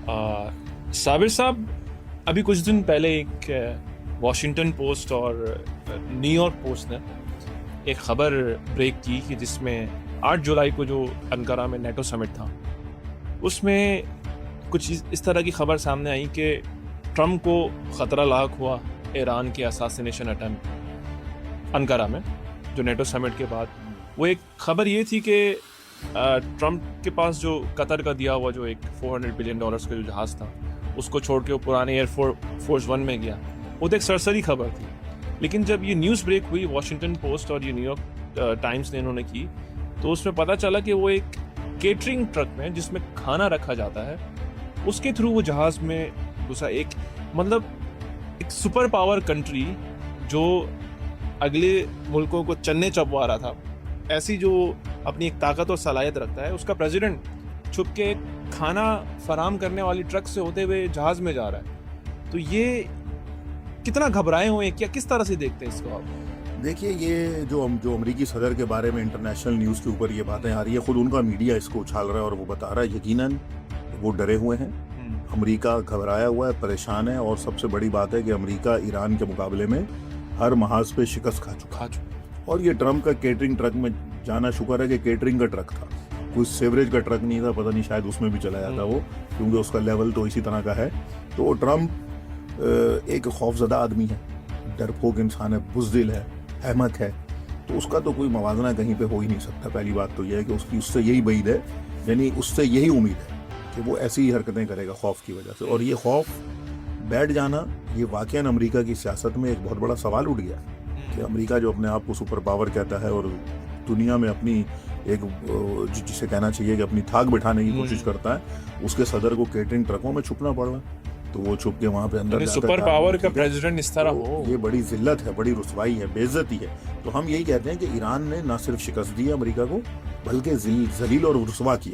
साबिर साहब, अभी कुछ दिन पहले एक वॉशिंगटन पोस्ट और न्यूयॉर्क पोस्ट ने एक खबर ब्रेक की कि जिसमें 8 जुलाई को जो अंकारा में नेटो समिट था, उसमें कुछ इस तरह की खबर सामने आई कि ट्रम्प को ख़तरा लाक हुआ ईरान के असैसिनेशन अटेम्प्ट अंकारा में, जो नेटो समिट के बाद। वो एक खबर ये थी कि ट्रम्प के पास जो कतर का दिया हुआ जो एक $400 बिलियन का जो जहाज़ था, उसको छोड़ के वो पुराने एयरफोर्स 1 में गया। वो तो एक सरसरी खबर थी, लेकिन जब ये न्यूज़ ब्रेक हुई वॉशिंगटन पोस्ट और ये न्यूयॉर्क टाइम्स ने इन्होंने की, तो उसमें पता चला कि वो एक केटरिंग ट्रक में जिसमें खाना रखा जाता है, उसके थ्रू वो जहाज़ में घुसा। एक सुपर पावर कंट्री जो अगले मुल्कों को चन्ने चबवा रहा था, ऐसी जो अपनी एक ताकत और सलाहियत रखता है, उसका प्रेसिडेंट छुप के खाना फराम करने वाली ट्रक से होते हुए जहाज़ में जा रहा है। तो ये कितना घबराए हुए हैं, क्या किस तरह से देखते हैं इसको आप? देखिए, ये जो अमेरिकी सदर के बारे में इंटरनेशनल न्यूज़ के ऊपर ये बातें आ रही है, खुद उनका मीडिया इसको उछाल रहा है और वो बता रहा है यकीनन वो डरे हुए हैं। अमेरिका घबराया हुआ है, परेशान है, और सबसे बड़ी बात है कि अमेरिका ईरान के मुकाबले में हर महाज पे शिकस्त खा चुका। और ये ट्रम्प का केटरिंग ट्रक में जाना, शुक्र है कि केटरिंग का ट्रक था, कोई सेवरेज का ट्रक नहीं था, पता नहीं शायद उसमें भी चला जाता वो, क्योंकि उसका लेवल तो इसी तरह का है। तो ट्रम्प एक खौफजदा आदमी है, डरपोक इंसान है, बुज़दिल है, अहमक है, तो उसका तो कोई मवाजना कहीं पे हो ही नहीं सकता। पहली बात तो यह है कि उससे यही बईद है, यानी उससे यही उम्मीद है कि वो ऐसी ही हरकतें करेगा खौफ की वजह से। और ये खौफ बैठ जाना, ये वाकईन अमेरिका की सियासत में एक बहुत बड़ा सवाल उठ गया कि अमेरिका जो अपने आप को सुपर पावर कहता है और दुनिया में अपनी एक जिसे कहना चाहिए कि अपनी थाक बिठाने की कोशिश करता है, उसके सदर को केटरिंग ट्रकों में छुपना पड़ रहा है। तो वो छुप के वहाँ पे अंदर सुपर पावर का प्रेसिडेंट इस तरह हो, ये बड़ी जिल्लत है, बड़ी रुसवाई है, बेइज्जती है। तो हम यही कहते हैं कि ईरान ने न सिर्फ शिकस्त दी है अमेरिका को, बल्कि जलील और रुसवा किया है।